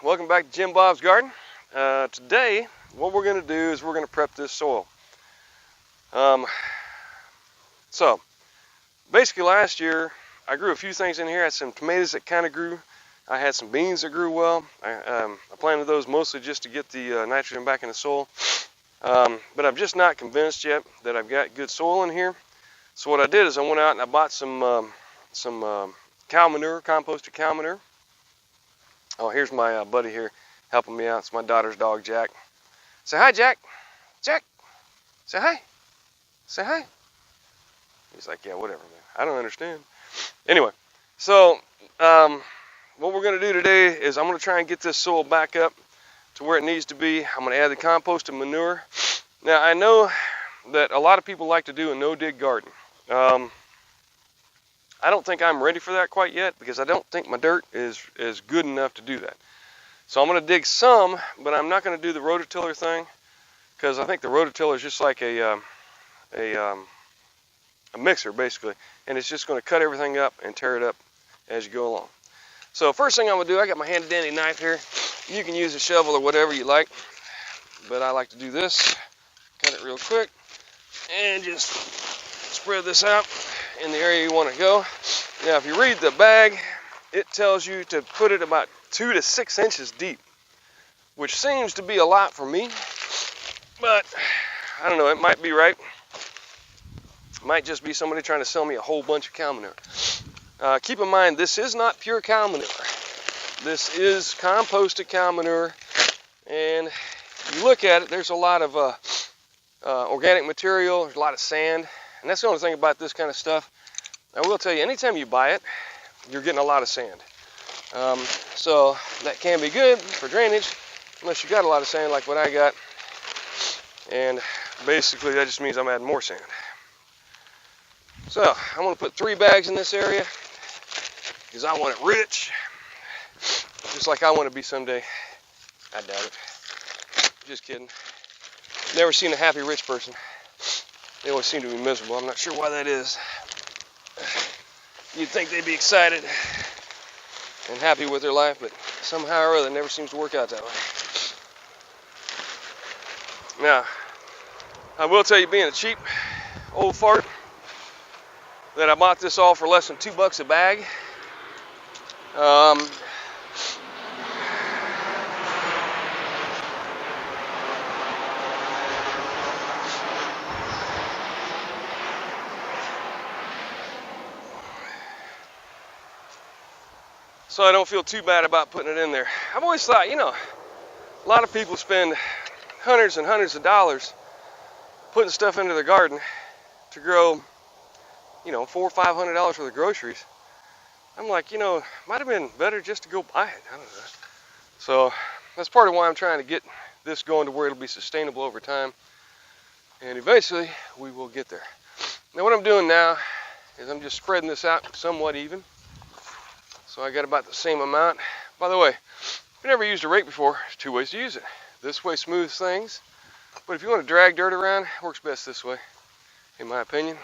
welcome back to Jim Bob's Garden. Today, what we're going to do is we're going to prep this soil. So, basically last year, I grew a few things in here. I had some tomatoes that kind of grew. I had some beans that grew well. I planted those mostly just to get the nitrogen back in the soil. But I'm just not convinced yet that I've got good soil in here. So what I did is I went out and I bought some cow manure, composted cow manure. Oh, here's my buddy here helping me out. It's my daughter's dog, Jack. Say hi, Jack. Jack, say hi. Say hi. He's like, yeah, whatever, man. I don't understand. Anyway, so what we're going to do today is I'm going to try and get this soil back up to where it needs to be. I'm going to add the composted manure. Now, I know that a lot of people like to do a no-dig garden. I don't think I'm ready for that quite yet because I don't think my dirt is good enough to do that. So I'm going to dig some, but I'm not going to do the rototiller thing because I think the rototiller is just like a mixer basically, and it's just going to cut everything up and tear it up as you go along. So first thing I'm going to do, I got my handy dandy knife here. You can use a shovel or whatever you like, but I like to do this. Cut it real quick and just spread this out in the area you want to go. Now if you read the bag, it tells you to put it about 2 to 6 inches deep, which seems to be a lot for me, but I don't know, it might be right. It might just be somebody trying to sell me a whole bunch of cow manure. Keep in mind, this is not pure cow manure. This is composted cow manure, and if you look at it, there's a lot of organic material, there's a lot of sand. And that's the only thing about this kind of stuff. I will tell you, anytime you buy it, you're getting a lot of sand. So that can be good for drainage, unless you got a lot of sand like what I got. And basically that just means I'm adding more sand. So I'm going to put 3 bags in this area because I want it rich, just like I want to be someday. I doubt it. Just kidding. Never seen a happy rich person. They always seem to be miserable. I'm not sure why that is. You'd think they'd be excited and happy with their life, but somehow or other it never seems to work out that way. Now, I will tell you, being a cheap old fart, that I bought this all for less than $2 a bag. So I don't feel too bad about putting it in there. I've always thought, you know, a lot of people spend hundreds and hundreds of dollars putting stuff into their garden to grow, you know, $400 or $500 worth of groceries. I'm like, you know, might have been better just to go buy it. I don't know. So that's part of why I'm trying to get this going to where it'll be sustainable over time. And eventually we will get there. Now what I'm doing now is I'm just spreading this out somewhat even. So I got about the same amount. By the way, if you've never used a rake before, there's 2 ways to use it. This way smooths things, but if you want to drag dirt around, it works best this way, in my opinion.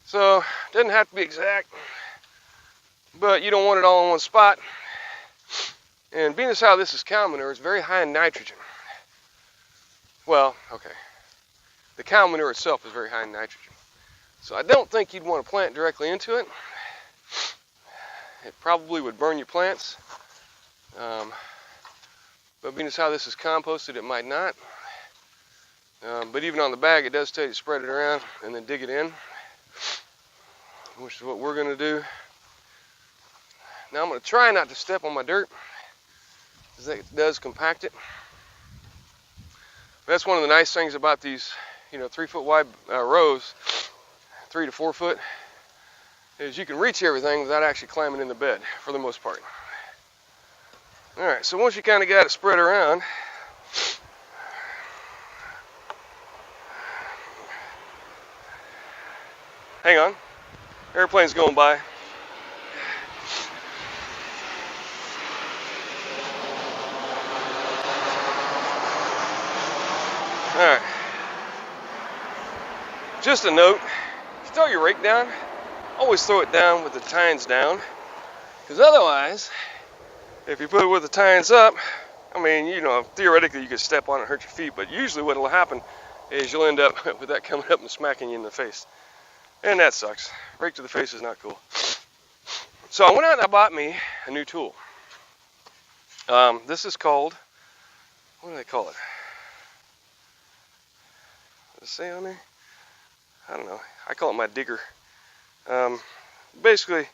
So, it doesn't have to be exact, but you don't want it all in one spot. And being as how this is cow manure, it's very high in nitrogen. Well, okay. The cow manure itself is very high in nitrogen. So I don't think you'd want to plant directly into it. It probably would burn your plants. But being as how this is composted, it might not. But even on the bag, it does tell you to spread it around and then dig it in, which is what we're going to do. Now I'm going to try not to step on my dirt, because it does compact it. That's one of the nice things about these, you know, 3 foot wide rows, 3 to 4 foot, is you can reach everything without actually climbing in the bed for the most part. All right, so once you kind of got it spread around, hang on, airplane's going by. All right, just a note, if you throw your rake down, always throw it down with the tines down, because otherwise If you put it with the tines up, I mean, you know, theoretically you could step on it and hurt your feet, but usually what will happen is you'll end up with that coming up and smacking you in the face. And that sucks. Rake to the face is not cool. So I went out and I bought me a new tool. This is called, what do they call it? Does it say on there? I don't know. I call it my digger. Basically,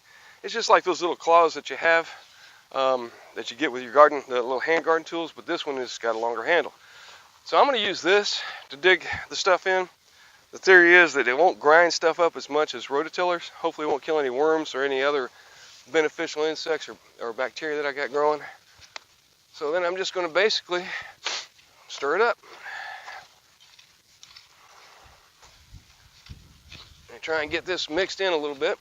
it's just like those little claws that you have, that you get with your garden, the little hand garden tools, but this one has got a longer handle. So I'm going to use this to dig the stuff in. The theory is that it won't grind stuff up as much as rototillers. Hopefully it won't kill any worms or any other beneficial insects or bacteria that I got growing. So then I'm just going to basically stir it up. And try and get this mixed in a little bit.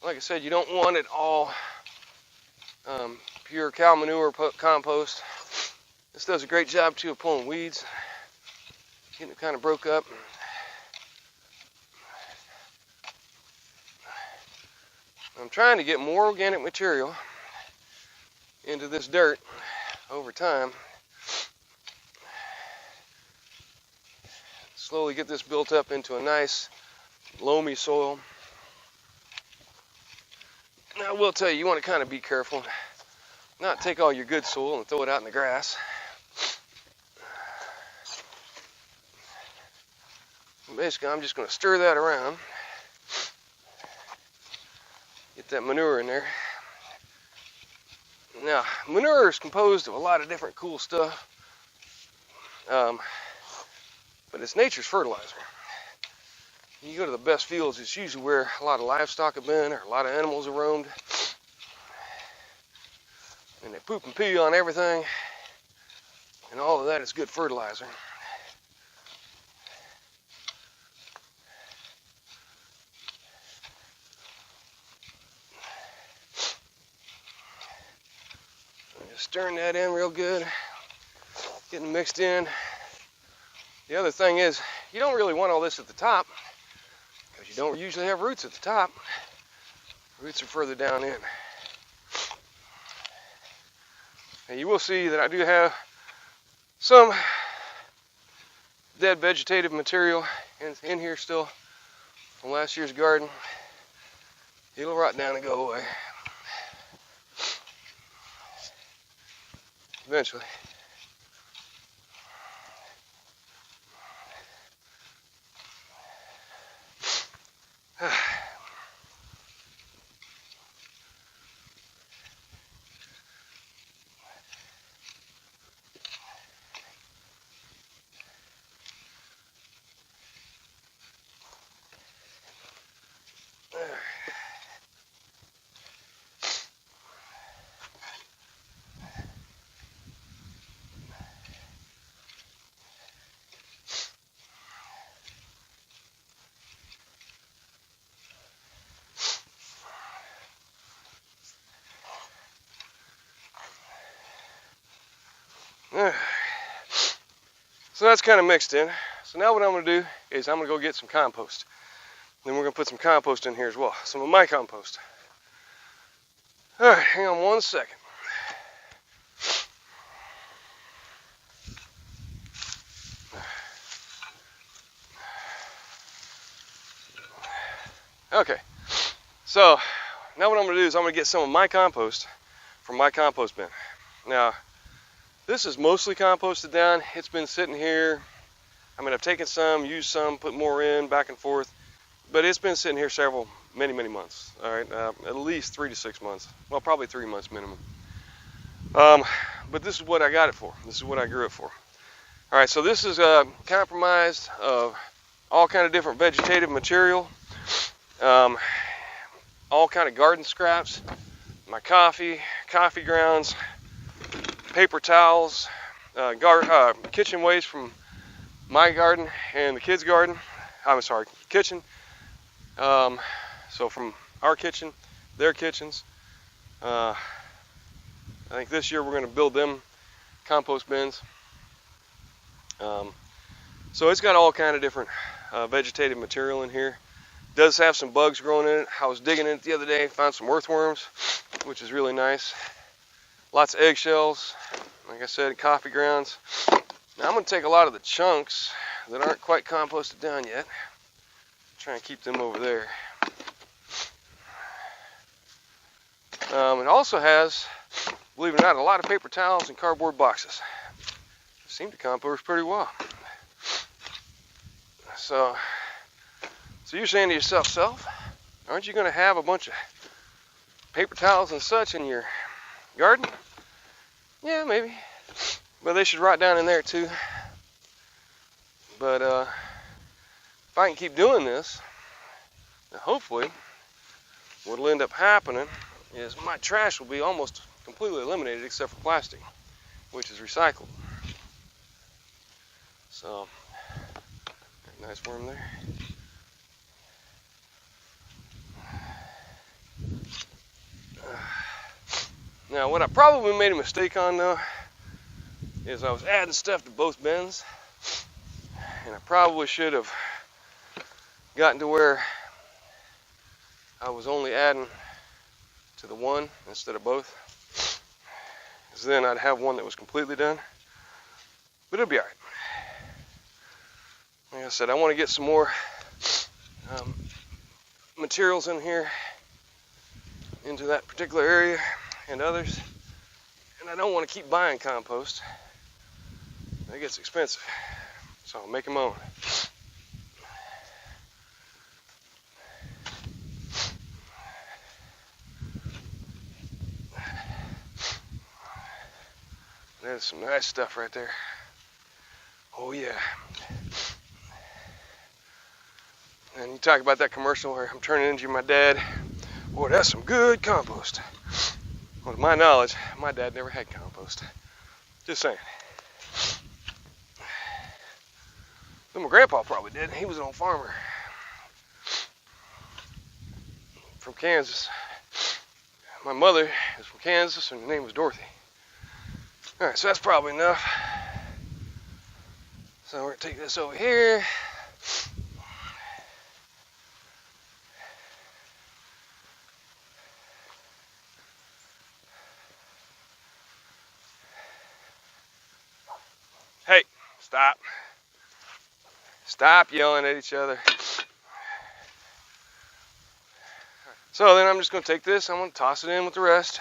Like I said, you don't want it all pure cow manure compost. This does a great job too of pulling weeds, getting it kind of broke up. I'm trying to get more organic material into this dirt over time. Slowly get this built up into a nice loamy soil. Now I will tell you, you want to kind of be careful, not take all your good soil and throw it out in the grass. Basically, I'm just going to stir that around, get that manure in there. Now, manure is composed of a lot of different cool stuff, but it's nature's fertilizer. You go to the best fields, it's usually where a lot of livestock have been or a lot of animals have roamed. And they poop and pee on everything, and all of that is good fertilizer. Just stirring that in real good, getting mixed in. The other thing is, you don't really want all this at the top, because you don't usually have roots at the top. Roots are further down in. And you will see that I do have some dead vegetative material in here still from last year's garden. It'll rot down and go away eventually. So that's kind of mixed in. So now what I'm going to do is I'm going to go get some compost. Then we're going to put some compost in here as well. Some of my compost. All right, hang on one second. Okay, so now what I'm going to do is I'm going to get some of my compost from my compost bin. Now, this is mostly composted down. It's been sitting here. I mean, I've taken some, used some, put more in, back and forth. But it's been sitting here many months. All right, at least 3 to 6 months. Well, probably 3 months minimum. But this is what I got it for. This is what I grew it for. All right, so this is comprised of all kind of different vegetative material, all kind of garden scraps, my coffee grounds, paper towels, kitchen waste from my garden and the kids' garden. I'm sorry, kitchen. So from our kitchen, their kitchens. I think this year we're going to build them compost bins. So it's got all kind of different vegetative material in here. It does have some bugs growing in it. I was digging in it the other day, found some earthworms, which is really nice. Lots of eggshells, like I said, coffee grounds. Now I'm going to take a lot of the chunks that aren't quite composted down yet. Try and keep them over there. It also has, believe it or not, a lot of paper towels and cardboard boxes. They seem to compost pretty well. So you're saying to yourself, aren't you going to have a bunch of paper towels and such in your garden? Yeah, maybe. But they should rot down in there too. But if I can keep doing this, then hopefully what'll end up happening is my trash will be almost completely eliminated except for plastic, which is recycled. So, nice worm there. Now, what I probably made a mistake on though is I was adding stuff to both bins, and I probably should have gotten to where I was only adding to the one instead of both, because then I'd have one that was completely done. But it'll be all right. Like I said, I want to get some more materials in here into that particular area and others, and I don't want to keep buying compost. That gets expensive, so I'll make my own. There's some nice stuff right there. Oh yeah. And you talk about that commercial where I'm turning into my dad. Boy, that's some good compost. Well, to my knowledge, my dad never had compost. Just saying. But my grandpa probably did. He was an old farmer from Kansas. My mother is from Kansas, and her name was Dorothy. All right, so that's probably enough. So we're gonna take this over here. Hey, stop. Stop yelling at each other. So then I'm just going to take this, I'm going to toss it in with the rest.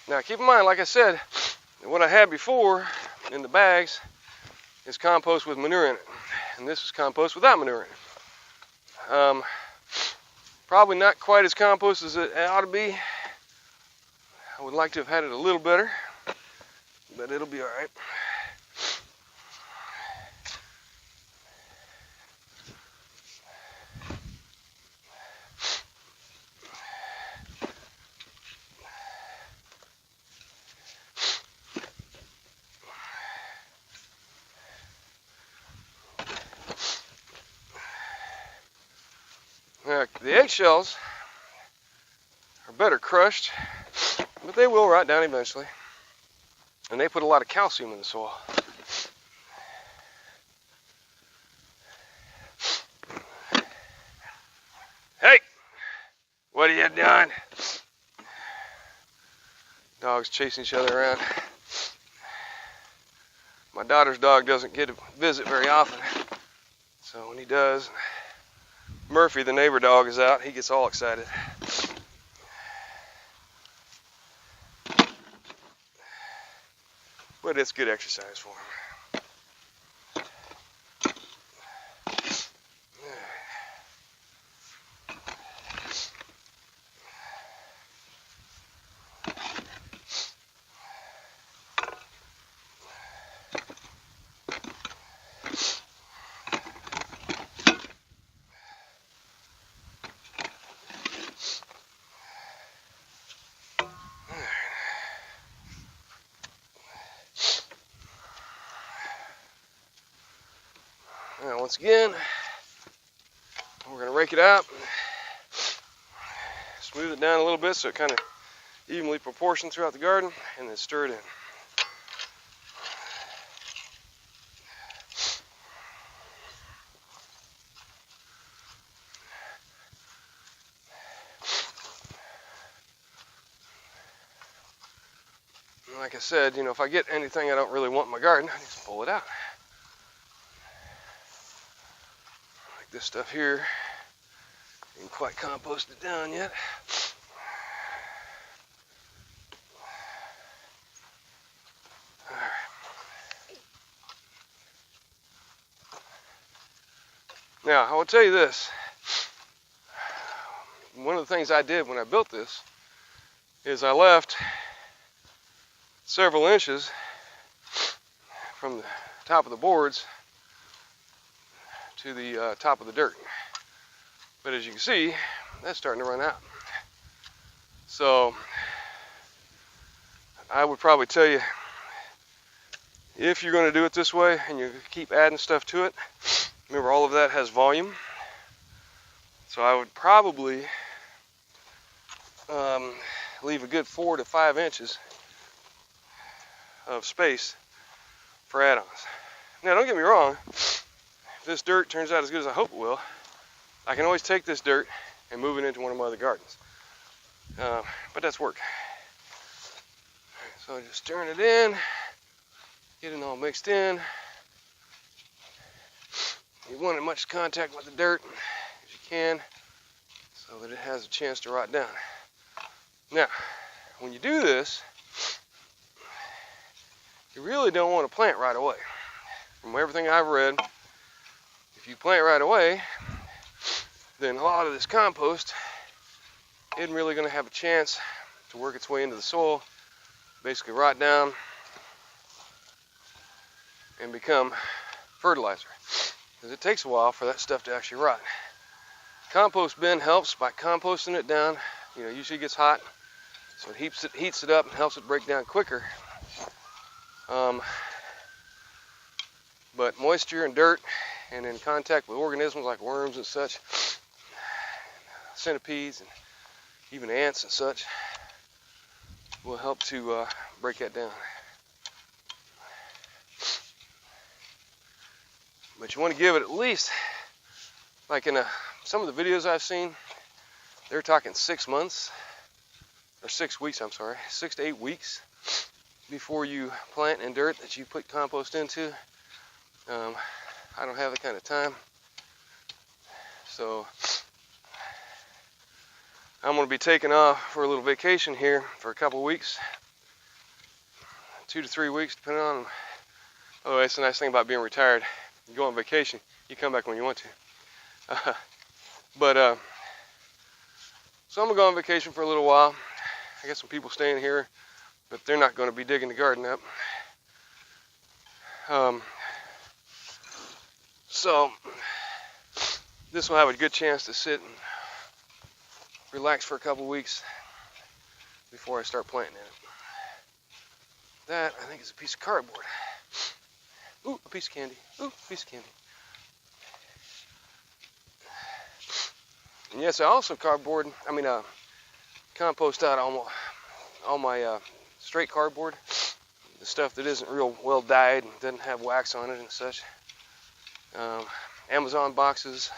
Now keep in mind, like I said, what I had before in the bags is compost with manure in it. And this is compost without manure in it. Probably not quite as compost as it ought to be. I would like to have had it a little better, but it'll be all right. Now, the eggshells are better crushed, but they will rot down eventually. And they put a lot of calcium in the soil. Hey, what are you doing? Dogs chasing each other around. My daughter's dog doesn't get to visit very often, so when he does, Murphy, the neighbor dog, is out, he gets all excited. But it's good exercise for him. Now, once again, we're going to rake it out, smooth it down a little bit so it kind of evenly proportioned throughout the garden, and then stir it in. like I said, you know, if I get anything I don't really want in my garden, I just pull it out. Like this stuff here, ain't quite composted down yet. Now, I will tell you this. One of the things I did when I built this is I left several inches from the top of the boards to the top of the dirt. But as you can see, that's starting to run out. So I would probably tell you, if you're going to do it this way and you keep adding stuff to it, remember all of that has volume. So I would probably leave a good 4 to 5 inches of space for add-ons. Now don't get me wrong, if this dirt turns out as good as I hope it will, I can always take this dirt and move it into one of my other gardens. But that's work. So I just turn it in, get it all mixed in. You want as much contact with the dirt as you can so that it has a chance to rot down. Now, when you do this, you really don't want to plant right away. From everything I've read, if you plant right away, then a lot of this compost isn't really going to have a chance to work its way into the soil, basically rot down and become fertilizer. Because it takes a while for that stuff to actually rot. Compost bin helps by composting it down. You know, usually it gets hot, so it heats it up and helps it break down quicker. But moisture and dirt and in contact with organisms like worms and such, centipedes and even ants and such, will help to break that down. But you want to give it at least, like in some of the videos I've seen, they're talking 6 months, or 6 weeks, I'm sorry, 6 to 8 weeks before you plant in dirt that you put compost into. I don't have that kind of time. So I'm going to be taking off for a little vacation here for a couple weeks, 2 to 3 weeks, depending on. Oh, that's the nice thing about being retired. You go on vacation, you come back when you want to. So I'm going to go on vacation for a little while. I got some people staying here, but they're not going to be digging the garden up. So this will have a good chance to sit and relax for a couple weeks before I start planting in it. That, I think, is a piece of cardboard. Ooh, a piece of candy. Ooh, a piece of candy. And yes, I also compost out all my straight cardboard, the stuff that isn't real well dyed and doesn't have wax on it and such. Amazon boxes.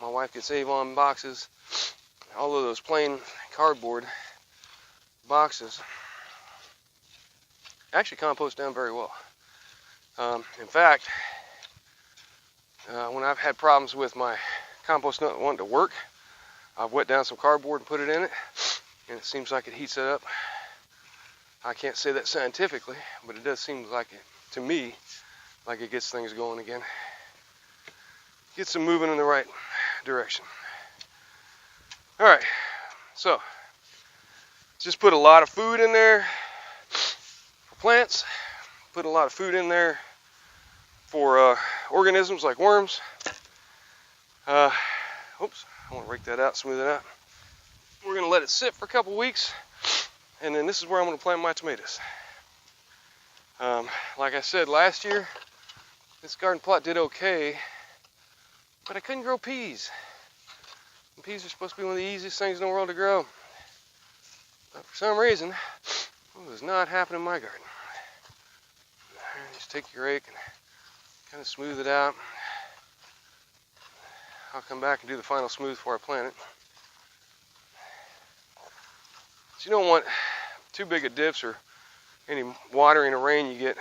My wife gets Avon boxes. All of those plain cardboard boxes actually compost down very well. In fact, when I've had problems with my compost not wanting to work, I've wet down some cardboard and put it in it, and it seems like it heats it up. I can't say that scientifically, but it does seem like it, to me, like it gets things going again. Gets them moving in the right direction. All right, so just put a lot of food in there for plants, put a lot of food in there for organisms like worms. Oops, I want to rake that out, smooth it out. We're going to let it sit for a couple weeks, and then this is where I'm going to plant my tomatoes. Like I said, last year, this garden plot did okay, but I couldn't grow peas. And peas are supposed to be one of the easiest things in the world to grow. But for some reason, it was not happening in my garden. Just take your rake and kind of smooth it out. I'll come back and do the final smooth before I plant it. So you don't want too big of dips or any watering or rain you get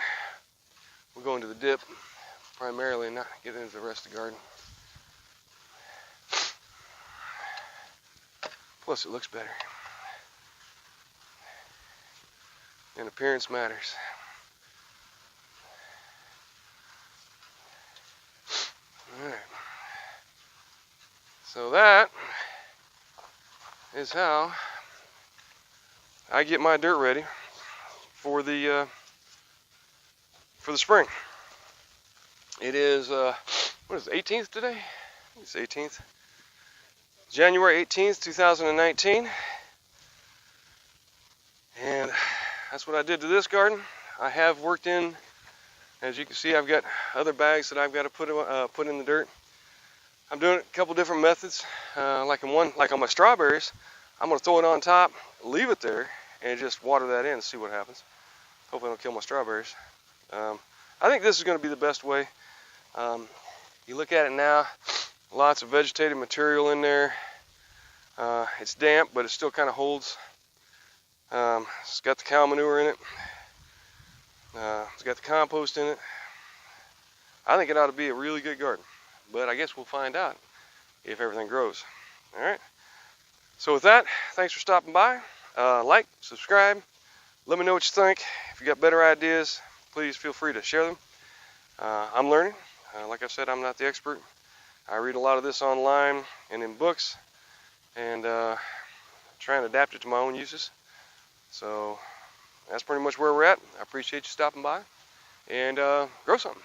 will go into the dip primarily and not get into the rest of the garden. Plus it looks better. And appearance matters. Alright. So that is how I get my dirt ready for the spring. It is what is it, 18th today? It's 18th. January 18th, 2019. And that's what I did to this garden. I have worked in, as you can see, I've got other bags that I've got to put in the dirt. I'm doing a couple different methods. Like on my strawberries, I'm going to throw it on top, leave it there, and just water that in and see what happens. Hopefully I don't kill my strawberries. I think this is going to be the best way. You look at it now, lots of vegetative material in there. It's damp, but it still kind of holds. It's got the cow manure in it. It's got the compost in it. I think it ought to be a really good garden, but I guess we'll find out if everything grows. All right. So with that, thanks for stopping by. Like, subscribe. Let me know what you think. If you got better ideas, please feel free to share them. I'm learning. Like I said, I'm not the expert. I read a lot of this online and in books, and try and adapt it to my own uses. So that's pretty much where we're at. I appreciate you stopping by, and grow something.